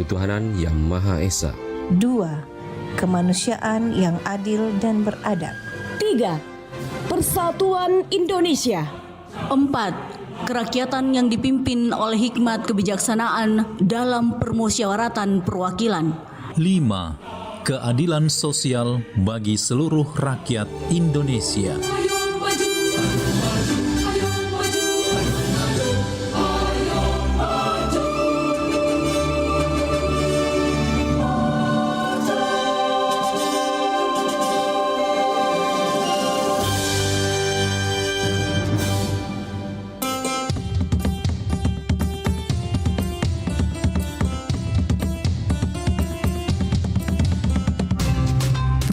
ketuhanan yang Maha Esa. 2. Kemanusiaan yang adil dan beradab. 3. Persatuan Indonesia. 4. Kerakyatan yang dipimpin oleh hikmat kebijaksanaan dalam permusyawaratan perwakilan. 5. Keadilan sosial bagi seluruh rakyat Indonesia.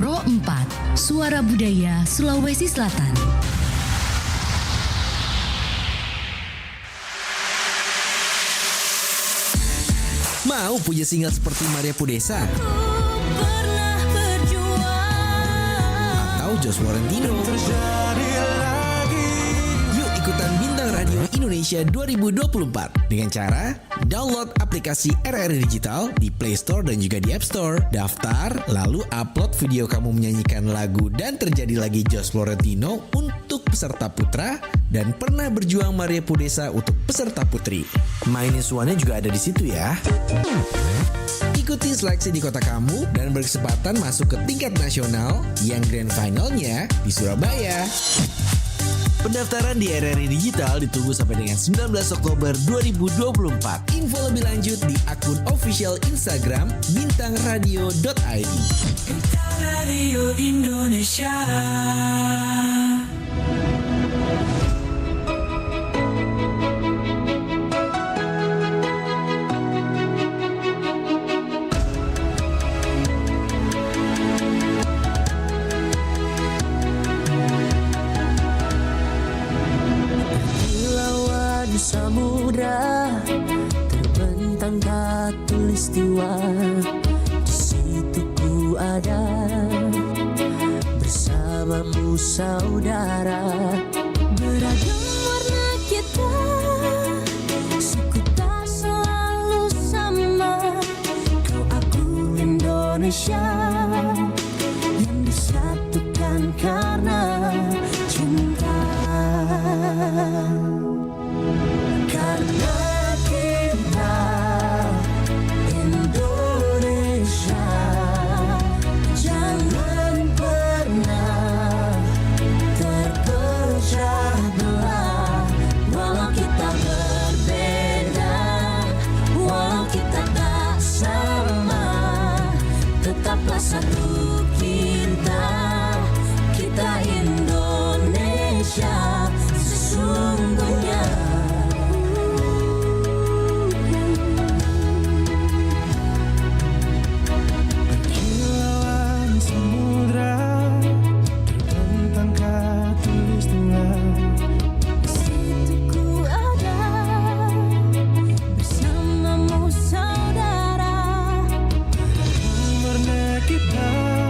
Pro 4, Suara Budaya Sulawesi Selatan. Mau punya single seperti Maria Pudesa? Atau Jos Florentino? Yuk ikutan Bintang Radio Indonesia 2024 dengan cara download aplikasi RRI Digital di Play Store dan juga di App Store. Daftar, lalu upload video kamu menyanyikan lagu Dan Terjadi Lagi Jos Florentino untuk peserta putra dan Pernah Berjuang Maria Pudesa untuk peserta putri. Mainin suaranya juga ada di situ ya. Ikuti seleksi di kota kamu dan berkesempatan masuk ke tingkat nasional yang grand finalnya di Surabaya. Pendaftaran di RRI Digital ditunggu sampai dengan 19 Oktober 2024. Info lebih lanjut di akun official Instagram bintangradio.id. Bintang Radio Indonesia. Samudra terbentang khatulistiwa, di situ ku ada bersamamu saudara. Beragam warna kita, suku tak selalu sama. Kau aku Indonesia yang disatukan karena cinta. Karena kita Indonesia, jangan pernah terpecah belah. Walau kita berbeda, walau kita tak sama, tetaplah satu kita, kita Indonesia sesungguhnya. Kita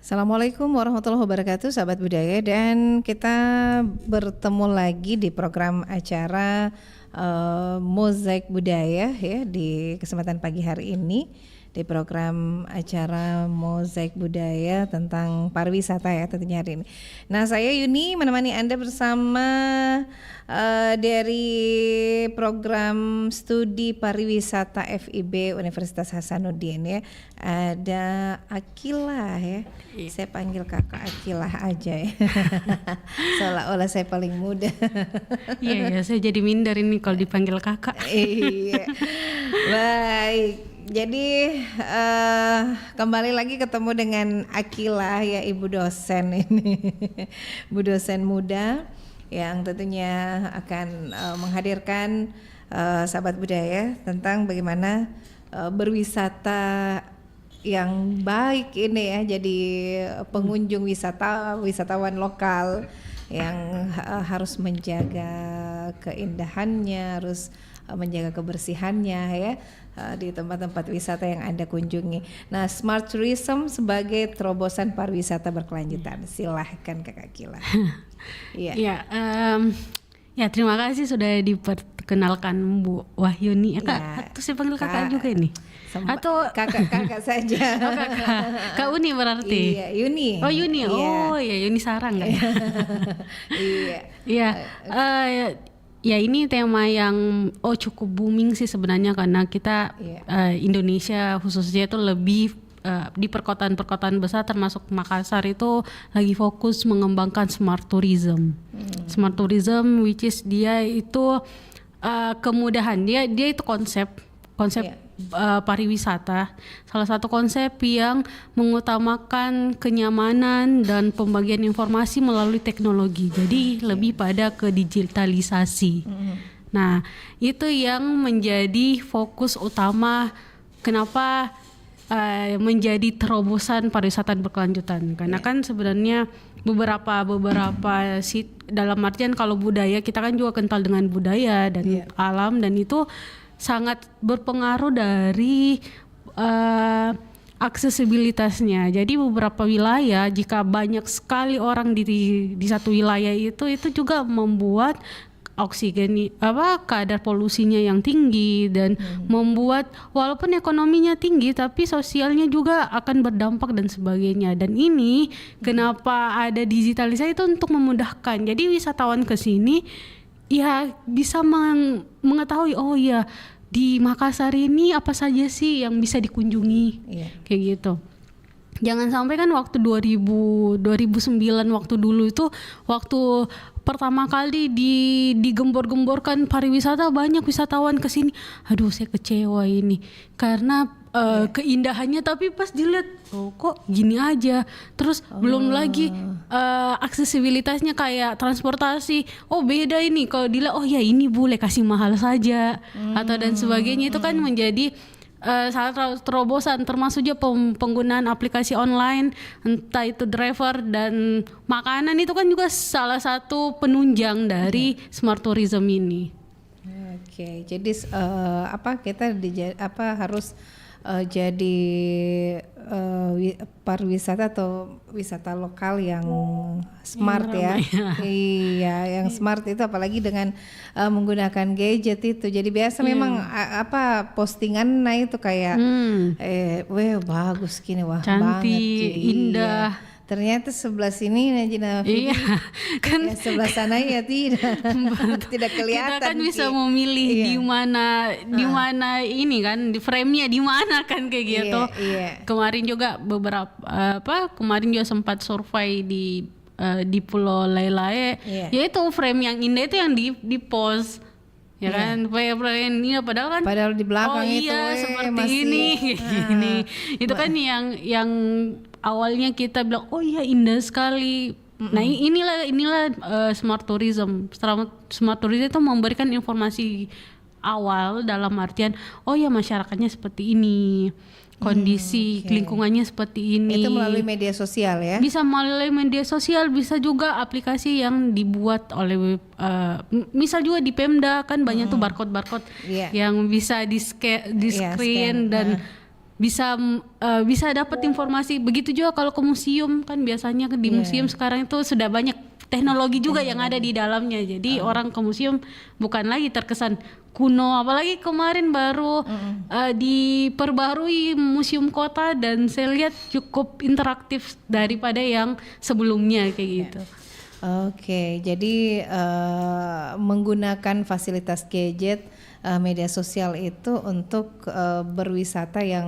Assalamualaikum warahmatullahi wabarakatuh, sahabat budaya, dan kita bertemu lagi di program acara Mozaik Budaya ya di kesempatan pagi hari ini, di program acara Mozaik Budaya tentang pariwisata ya tentunya hari ini. Nah, saya Yuni menemani Anda bersama dari program studi pariwisata FIB Universitas Hasanuddin ya. Ada Akila ya. Saya panggil Kakak Akila aja ya. Seolah-olah saya paling muda. Iya, saya jadi minder ini kalau dipanggil kakak. Iya. Baik. Jadi kembali lagi ketemu dengan Akila ya, ibu dosen ini, ibu dosen muda yang tentunya akan menghadirkan sahabat budaya tentang bagaimana berwisata yang baik ini ya, jadi pengunjung wisatawan lokal yang harus menjaga keindahannya, harus menjaga kebersihannya ya di tempat-tempat wisata yang Anda kunjungi. Nah, Smart Tourism sebagai terobosan pariwisata berkelanjutan. Silahkan Kakak Kila. Iya. Ya, terima kasih sudah diperkenalkan Bu Wahyuni. Atau saya panggil kakak juga ini? Atau kakak saja. Oh, Kak Uni berarti. Iya, Yuni. Oh, Yuni. Oh, ya Yuni Sarang kan. Iya. Iya. Ya, ini tema yang cukup booming sih sebenarnya, karena kita Indonesia khususnya itu lebih di perkotaan-perkotaan besar termasuk Makassar itu lagi fokus mengembangkan smart tourism. Smart tourism which is dia itu kemudahan, dia itu konsep pariwisata, salah satu konsep yang mengutamakan kenyamanan dan pembagian informasi melalui teknologi. Jadi lebih pada ke digitalisasi. Nah, itu yang menjadi fokus utama kenapa menjadi terobosan pariwisata berkelanjutan. Karena kan sebenarnya beberapa dalam artian kalau budaya, kita kan juga kental dengan budaya dan alam, dan itu sangat berpengaruh dari aksesibilitasnya. Jadi beberapa wilayah, jika banyak sekali orang di satu wilayah itu juga membuat kadar polusinya yang tinggi, dan membuat walaupun ekonominya tinggi tapi sosialnya juga akan berdampak dan sebagainya. Dan ini kenapa ada digitalisasi itu untuk memudahkan. Jadi wisatawan ke sini ya bisa mengetahui, oh ya di Makassar ini apa saja sih yang bisa dikunjungi, kayak gitu. Jangan sampai kan waktu 2009 waktu dulu itu, waktu pertama kali digembor-gemborkan pariwisata, banyak wisatawan ke sini. Aduh, saya kecewa ini karena keindahannya, tapi pas dilihat kok gini aja. Terus belum lagi aksesibilitasnya kayak transportasi. Oh, beda ini kalau dilihat, oh ya ini boleh kasih mahal saja atau dan sebagainya. Itu kan menjadi salah terobosan, termasuk juga penggunaan aplikasi online, entah itu driver dan makanan, itu kan juga salah satu penunjang dari smart tourism ini. Oke, jadi kita harus jadi pariwisata atau wisata lokal yang smart ya. Iya, yang smart itu apalagi dengan menggunakan gadget itu. Jadi biasa memang postingan itu kayak bagus gini, wah cantik, banget, indah. Ternyata sebelah sini Najina Vivi, kan ya sebelah sana ya tidak kelihatan. Kita kan bisa memilih di mana ini kan, di frame-nya di mana kan kayak gitu. Kemarin juga kemarin juga sempat survei di Pulau Lailae, yaitu frame yang indah itu yang di post. Ya kan, padahal di belakang itu masih, seperti ini gini. Itu kan yang awalnya kita bilang oh iya indah sekali. Nah, inilah smart tourism. Smart tourism itu memberikan informasi awal dalam artian oh ya masyarakatnya seperti ini, kondisi lingkungannya seperti ini. Itu melalui media sosial ya? Bisa melalui media sosial, bisa juga aplikasi yang dibuat oleh misal juga di Pemda kan banyak tuh barcode yang bisa di screen dan bisa dapat informasi. Begitu juga kalau ke museum kan biasanya di museum sekarang itu sudah banyak teknologi juga yang ada di dalamnya. Jadi orang ke museum bukan lagi terkesan kuno, apalagi kemarin baru diperbarui museum kota dan saya lihat cukup interaktif daripada yang sebelumnya kayak gitu. Oke, jadi menggunakan fasilitas gadget, media sosial itu untuk berwisata yang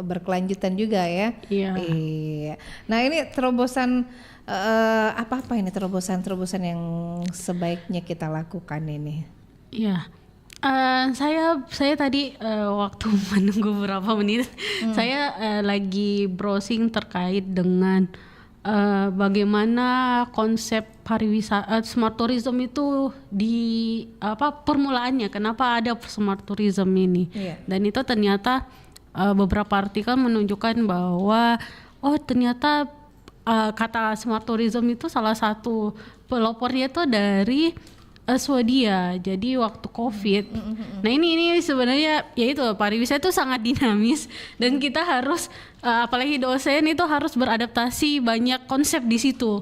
berkelanjutan juga ya. Iya. Nah ini terobosan apa ini terobosan yang sebaiknya kita lakukan ini? Iya. Saya tadi waktu menunggu beberapa menit, saya lagi browsing terkait dengan bagaimana konsep pariwisata smart tourism itu di permulaannya, kenapa ada smart tourism ini. Dan itu ternyata beberapa artikel menunjukkan bahwa ternyata kata smart tourism itu salah satu pelopornya itu dari Swedia. Jadi waktu COVID. Nah ini sebenarnya yaitu pariwisata itu sangat dinamis dan kita harus apalagi dosen itu harus beradaptasi banyak konsep di situ.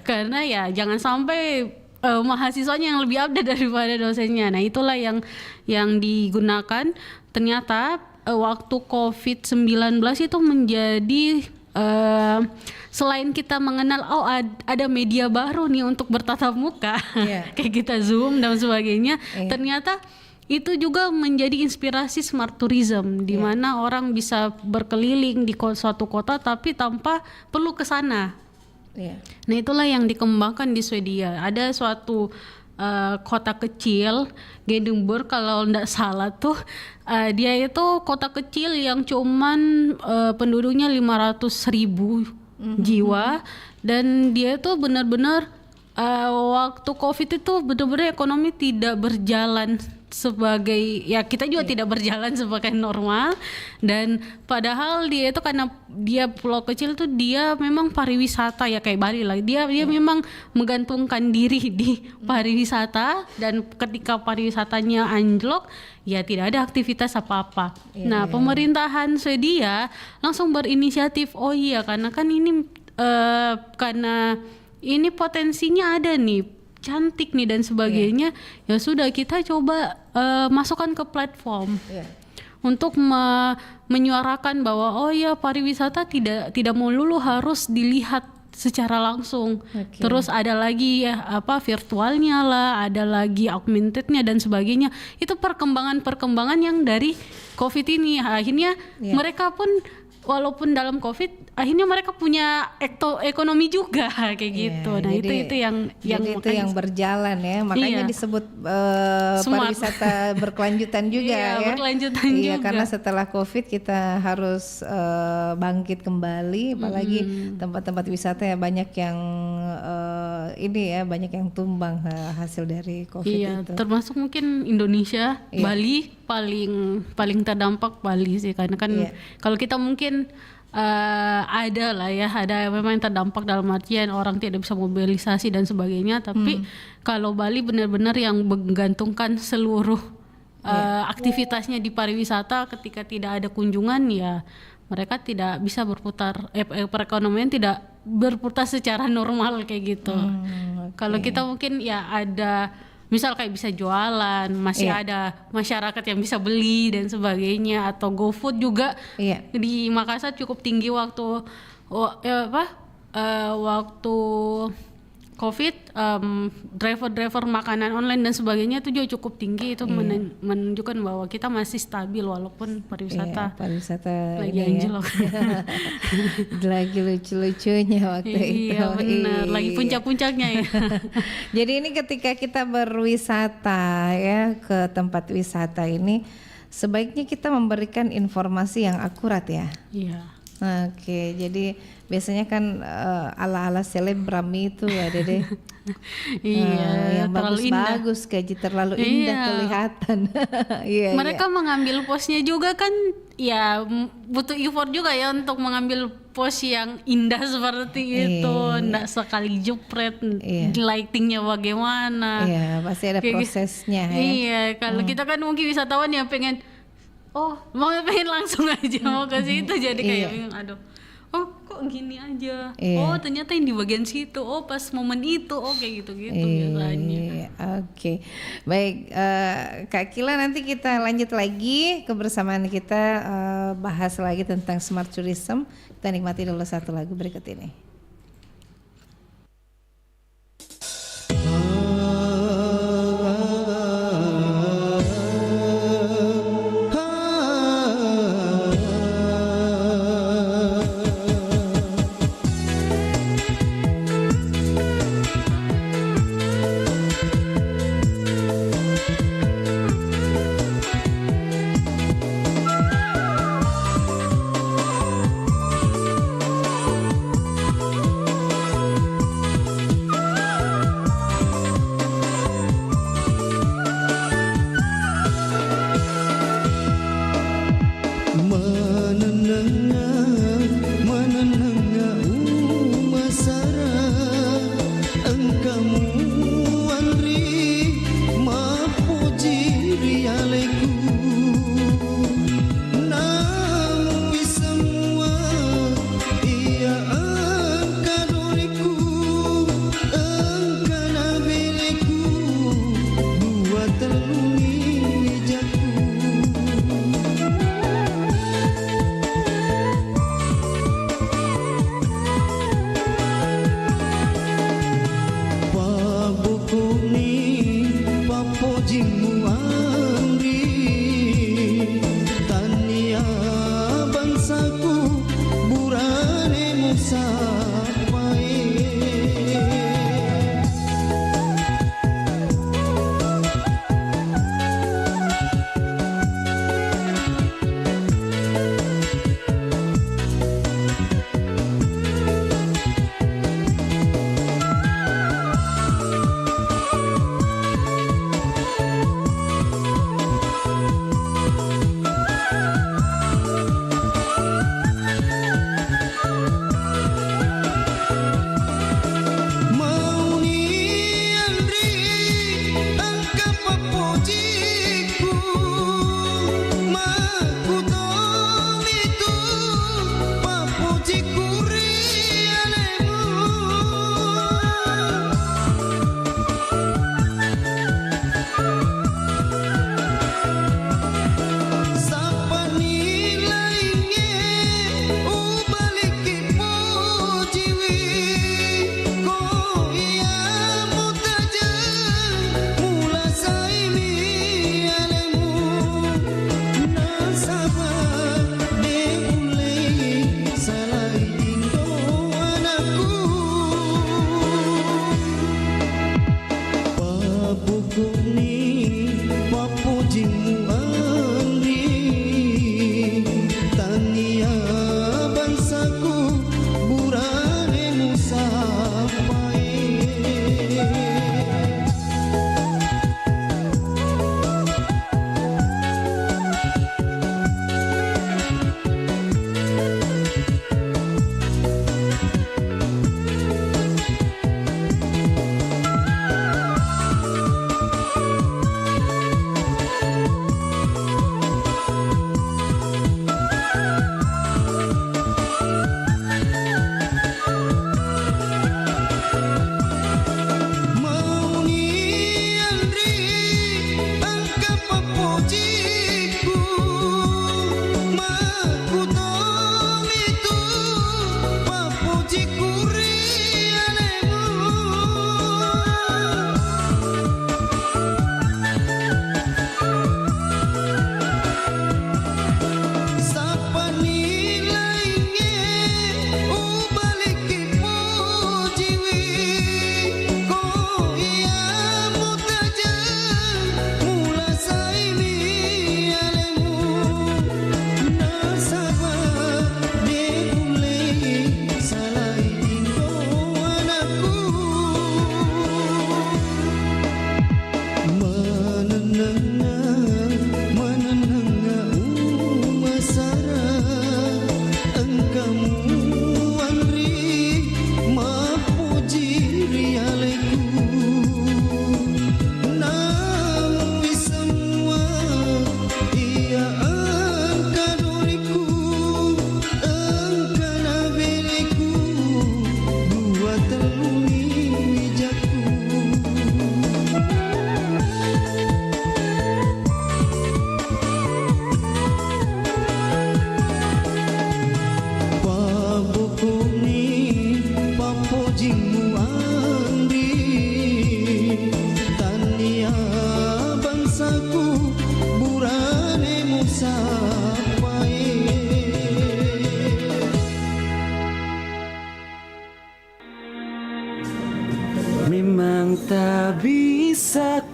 Karena ya jangan sampai mahasiswanya yang lebih update daripada dosennya. Nah itulah yang digunakan. Ternyata waktu COVID-19 itu menjadi selain kita mengenal ada media baru nih untuk bertatap muka kayak kita Zoom dan sebagainya, ternyata itu juga menjadi inspirasi smart tourism di mana orang bisa berkeliling di suatu kota tapi tanpa perlu ke sana. Nah itulah yang dikembangkan di Swedia. Ada suatu kota kecil, Gothenburg kalau tidak salah tuh, dia itu kota kecil yang cuman penduduknya 500.000 jiwa dan dia itu benar-benar waktu COVID itu benar-benar ekonomi tidak berjalan sebagai kita juga tidak berjalan sebagai normal. Dan padahal dia itu karena dia pulau kecil tuh dia memang pariwisata ya kayak Bali lah, dia memang menggantungkan diri di pariwisata dan ketika pariwisatanya anjlok ya tidak ada aktivitas apa-apa. Nah pemerintahan Swedia langsung berinisiatif karena kan ini karena ini potensinya ada nih, cantik nih dan sebagainya, ya sudah kita coba masukkan ke platform untuk menyuarakan bahwa pariwisata tidak melulu harus dilihat secara langsung. Terus ada lagi virtualnya lah, ada lagi augmentednya dan sebagainya. Itu perkembangan yang dari COVID ini akhirnya mereka pun walaupun dalam COVID akhirnya mereka punya ekonomi juga kayak gitu. Nah jadi, itu yang berjalan ya, makanya disebut pariwisata berkelanjutan juga berkelanjutan juga. Karena setelah COVID kita harus bangkit kembali, apalagi tempat-tempat wisata ya banyak yang banyak yang tumbang hasil dari COVID itu. Termasuk mungkin Indonesia, Bali paling terdampak Bali sih, karena kan kalau kita mungkin ada memang yang terdampak dalam artian orang tidak bisa mobilisasi dan sebagainya, tapi kalau Bali benar-benar yang menggantungkan seluruh aktivitasnya di pariwisata, ketika tidak ada kunjungan ya mereka tidak bisa berputar, perekonomian tidak berputar secara normal kayak gitu. Kalau kita mungkin ada misal kayak bisa jualan, masih ada masyarakat yang bisa beli dan sebagainya, atau GoFood juga di Makassar cukup tinggi waktu COVID, driver makanan online dan sebagainya itu juga cukup tinggi. Itu menunjukkan bahwa kita masih stabil walaupun pariwisata lagi anjlok. Lagi lucu-lucunya waktu itu. Iya benar, lagi puncak-puncaknya ya. Jadi ini ketika kita berwisata ke tempat wisata ini sebaiknya kita memberikan informasi yang akurat ya. Iya. Oke, jadi biasanya kan ala-ala selebgram itu ya Dede. Iya, Yang terlalu indah. bagus-bagus gaji terlalu indah Iya. kelihatan. Iya, Mereka mengambil posnya juga kan ya butuh effort juga ya untuk mengambil pose yang indah seperti itu, nggak sekali jepret, lightingnya bagaimana. Iya, pasti ada Kayak prosesnya ya. Iya, kalau kita kan mungkin wisatawan yang pengen pengen langsung aja mau ke situ, jadi kayak bingung, aduh. Oh kok gini aja. Oh ternyata yang di bagian situ. Oh pas momen itu. Oh kayak gitu-gitu biasanya. Oke, baik Kak Kila, nanti kita lanjut lagi kebersamaan kita, bahas lagi tentang smart tourism. Kita nikmati dulu satu lagu berikut ini.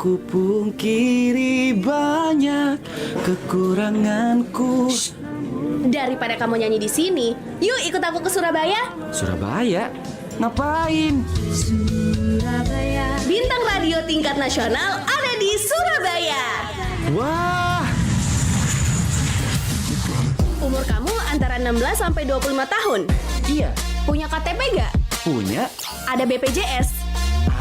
ku pungkiri banyak kekuranganku. Daripada kamu nyanyi di sini, yuk ikut aku ke Surabaya. Surabaya? Ngapain? Surabaya. Bintang radio tingkat nasional ada di Surabaya. Wah. Umur kamu antara 16 sampai 25 tahun? Iya. Punya KTP gak? Punya. Ada BPJS?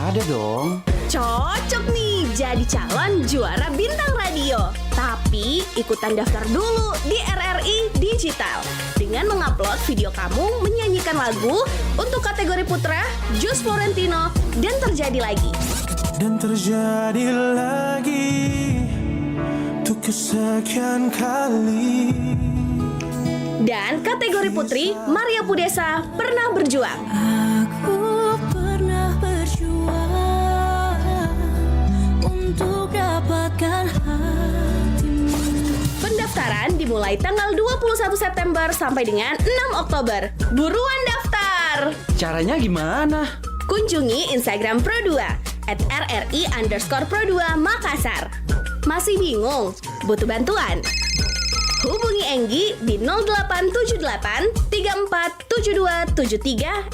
Ada dong. Cocok nih jadi calon juara bintang radio. Tapi ikutan daftar dulu di RRI Digital dengan mengupload video kamu menyanyikan lagu untuk kategori putra, Jus Florentino, dan Terjadi Lagi. Dan terjadi lagi untuk kesekian kali. Dan kategori putri, Maria Pudesa, Pernah Berjuang. Aku pernah berjuang untuk dapatkan hatimu. Pendaftaran dimulai tanggal 21 September sampai dengan 6 Oktober. Buruan daftar! Caranya gimana? Kunjungi Instagram Pro2 @RRI_Pro2 Makassar. Masih bingung? Butuh bantuan? Hubungi Enggi di 0878 3472 7305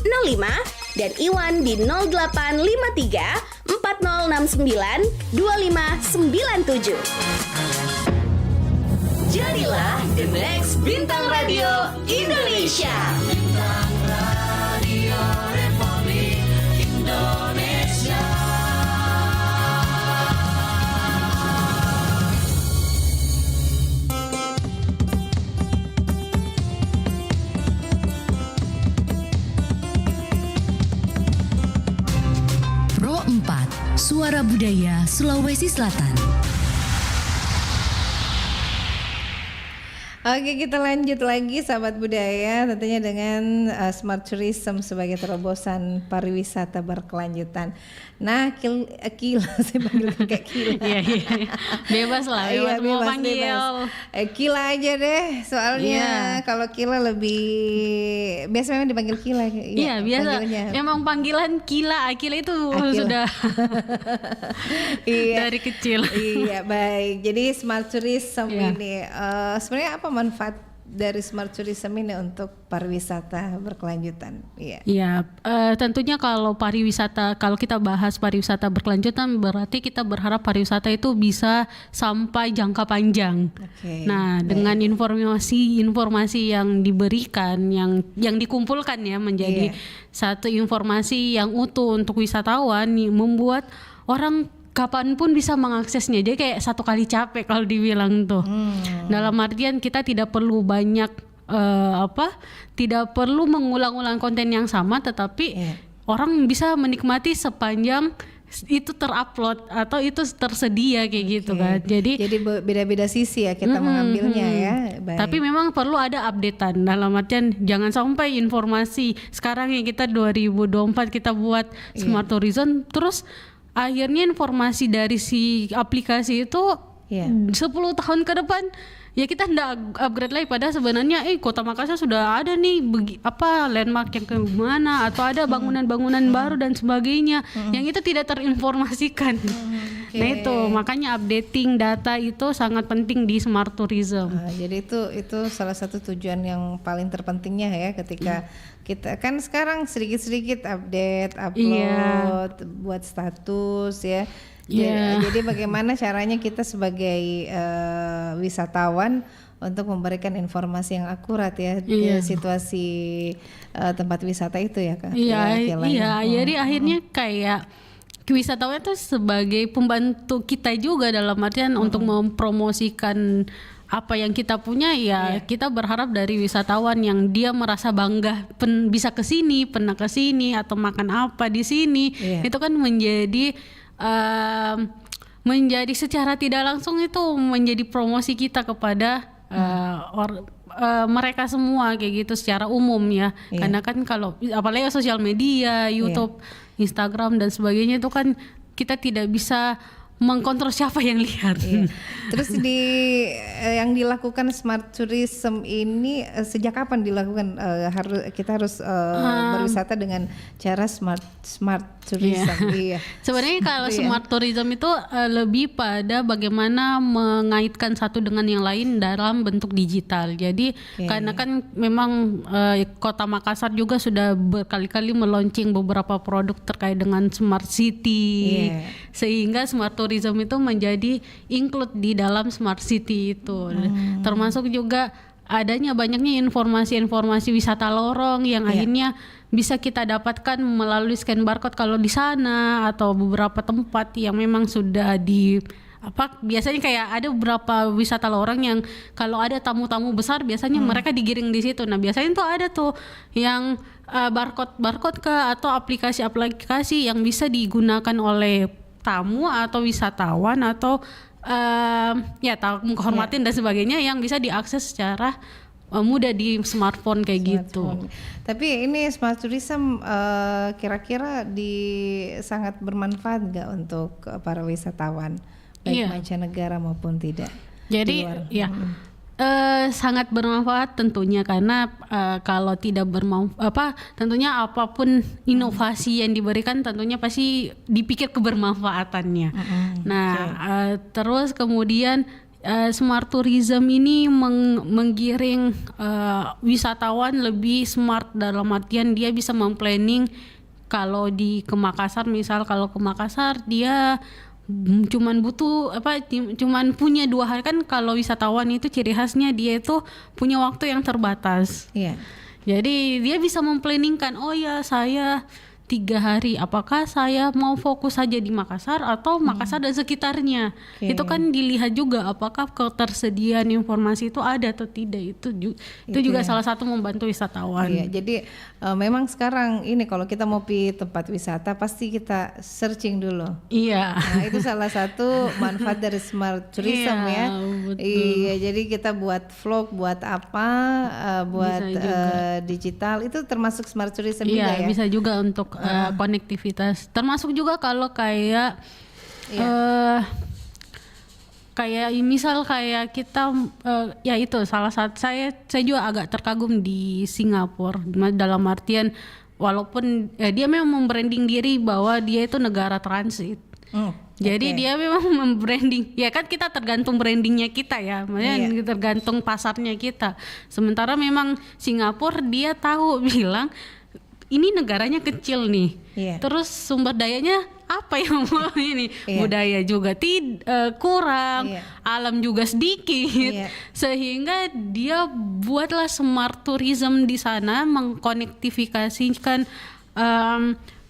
dan Iwan di 0853 4069 2597. Jadilah the next Bintang Radio Indonesia. Bintang Radio Republik Indonesia. Pro 4, Suara Budaya Sulawesi Selatan. Oke, kita lanjut lagi sahabat budaya, tentunya dengan Smart Tourism sebagai terobosan pariwisata berkelanjutan. Nah, Kila, saya panggil kayak Kila. Iya. Bebas lah, bebas mau panggil. Kila aja deh, soalnya kalau Kila lebih biasa memang dipanggil Kila. Iya, biasa. Memang panggilan Kila, Akila itu sudah dari kecil. Iya, baik. Jadi Smart Tourism ini sebenarnya apa manfaat dari Smart Tourism ini untuk pariwisata berkelanjutan? Iya, tentunya kalau kita bahas pariwisata berkelanjutan berarti kita berharap pariwisata itu bisa sampai jangka panjang. Nah, dengan informasi yang diberikan, yang dikumpulkan ya menjadi satu informasi yang utuh untuk wisatawan, membuat orang kapanpun bisa mengaksesnya. Dia kayak satu kali capek kalau dibilang tuh. Dalam artian kita tidak perlu banyak tidak perlu mengulang-ulang konten yang sama, tetapi orang bisa menikmati sepanjang itu terupload atau itu tersedia kayak gitu kan. Jadi beda-beda sisi ya kita mengambilnya ya. Baik. Tapi memang perlu ada updatean, dalam artian jangan sampai informasi sekarang yang kita 2024 kita buat Smart Tourism terus akhirnya informasi dari si aplikasi itu 10 tahun ke depan ya kita hendak upgrade lagi, padahal sebenarnya Kota Makassar sudah ada nih landmark yang ke mana atau ada bangunan-bangunan baru dan sebagainya yang itu tidak terinformasikan. Nah itu makanya updating data itu sangat penting di Smart Tourism. Jadi itu salah satu tujuan yang paling terpentingnya ya ketika kita kan sekarang sedikit-sedikit update, upload, buat status ya. Jadi bagaimana caranya kita sebagai wisatawan untuk memberikan informasi yang akurat ya situasi tempat wisata itu ya Kak. Jadi akhirnya kayak wisatawan itu sebagai pembantu kita juga dalam artian untuk mempromosikan apa yang kita punya kita berharap dari wisatawan yang dia merasa bangga bisa ke sini, pernah ke sini atau makan apa di sini. Itu kan menjadi secara tidak langsung itu menjadi promosi kita kepada mereka semua kayak gitu secara umum ya. Karena kan kalau apalagi sosial media, YouTube, Instagram dan sebagainya itu kan kita tidak bisa mengkontrol siapa yang lihat. Iya. Terus yang dilakukan smart tourism ini sejak kapan dilakukan? Kita harus berwisata dengan cara smart tourism. Iya. Sebenarnya kalau Iya. smart tourism itu lebih pada bagaimana mengaitkan satu dengan yang lain dalam bentuk digital. Jadi karena kan memang Kota Makassar juga sudah berkali-kali meluncing beberapa produk terkait dengan smart city. Sehingga smart tourism itu menjadi include di dalam smart city itu. Termasuk juga banyaknya informasi-informasi wisata lorong yang akhirnya bisa kita dapatkan melalui scan barcode kalau di sana, atau beberapa tempat yang memang sudah biasanya kayak ada beberapa wisata lorong yang kalau ada tamu-tamu besar biasanya mereka digiring di situ. Nah, biasanya tuh ada tuh yang barcode atau aplikasi-aplikasi yang bisa digunakan oleh tamu atau wisatawan atau tamu kehormatan dan sebagainya yang bisa diakses secara mudah di smartphone kayak gitu. Tapi ini smart tourism kira-kira sangat bermanfaat nggak untuk para wisatawan baik mancanegara maupun tidak? Jadi sangat bermanfaat tentunya, karena kalau tidak bermanfaat tentunya apapun inovasi yang diberikan tentunya pasti dipikir kebermanfaatannya. Terus kemudian smart tourism ini menggiring wisatawan lebih smart, dalam artian dia bisa memplanning. Kalau ke Makassar kalau ke Makassar dia cuman punya 2 hari, kan kalau wisatawan itu ciri khasnya dia itu punya waktu yang terbatas. Jadi dia bisa memplanningkan, saya 3 hari, apakah saya mau fokus saja di Makassar atau Makassar dan sekitarnya. Itu kan dilihat juga apakah ketersediaan informasi itu ada atau tidak. Itu juga salah satu membantu wisatawan. Jadi memang sekarang ini kalau kita mau pergi tempat wisata pasti kita searching dulu. Nah, itu salah satu manfaat dari smart tourism jadi kita buat vlog, buat apa, buat digital, itu termasuk smart tourism juga ya. Bisa juga untuk konektivitas, termasuk juga kalau kayak misal kayak kita itu salah satu saya juga agak terkagum di Singapura, dalam artian walaupun dia memang membranding diri bahwa dia itu negara transit. Jadi dia memang membranding, ya kan kita tergantung brandingnya kita ya, maksudnya tergantung pasarnya kita. Sementara memang Singapura dia bilang ini negaranya kecil nih, terus sumber dayanya apa yang mau ini, budaya juga kurang, alam juga sedikit, sehingga dia buatlah smart tourism di sana, mengkonektifikasikan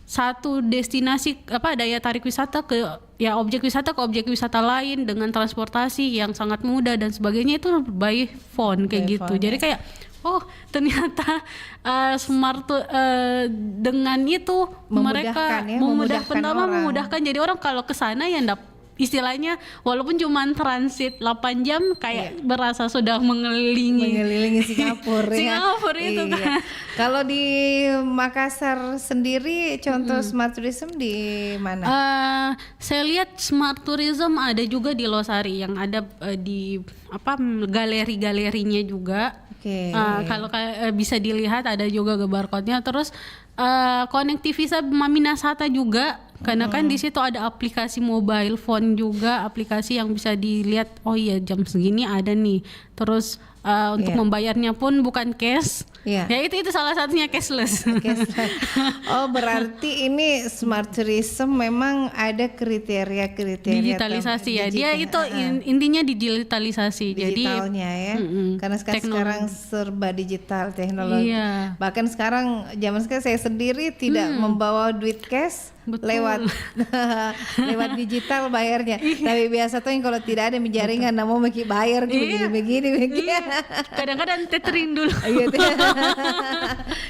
satu destinasi daya tarik wisata ke objek wisata lain dengan transportasi yang sangat mudah dan sebagainya, itu by phone kayak gitu. Jadi kayak ternyata smart dengan itu memudahkan jadi orang kalau ke sana istilahnya walaupun cuma transit 8 jam kayak berasa sudah mengelilingi Singapura. Singapura itu kan. Kalau di Makassar sendiri contoh smart tourism di mana? Saya lihat smart tourism ada juga di Losari, yang ada di galeri-galerinya juga. Kalau bisa dilihat ada juga barcode-nya. Terus konektivitas Maminasata juga, karena kan di situ ada aplikasi mobile phone juga, aplikasi yang bisa dilihat jam segini ada nih. Terus untuk membayarnya pun bukan cash. Ya itu salah satunya cashless. Berarti ini smart tourism memang ada kriteria digitalisasi ya. Dia itu intinya digitalisasi. Digitalnya karena sekarang serba digital teknologi. Bahkan sekarang zaman sekarang saya sendiri tidak membawa duit cash. Lewat digital bayarnya. Tapi biasa tuh kalau tidak ada jaringan mau bayar begini. Kadang-kadang tethering dulu.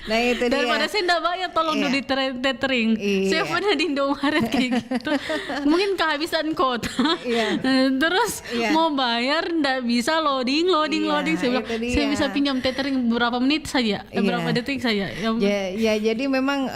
Nah itu daripada saya enggak bayar, tolong dulu di tethering. Saya pernah di Indomaret kayak gitu. Mungkin kehabisan kuota. Terus mau bayar enggak bisa loading. Saya bilang, saya bisa pinjam tethering berapa menit saja, berapa detik saja. Ya jadi memang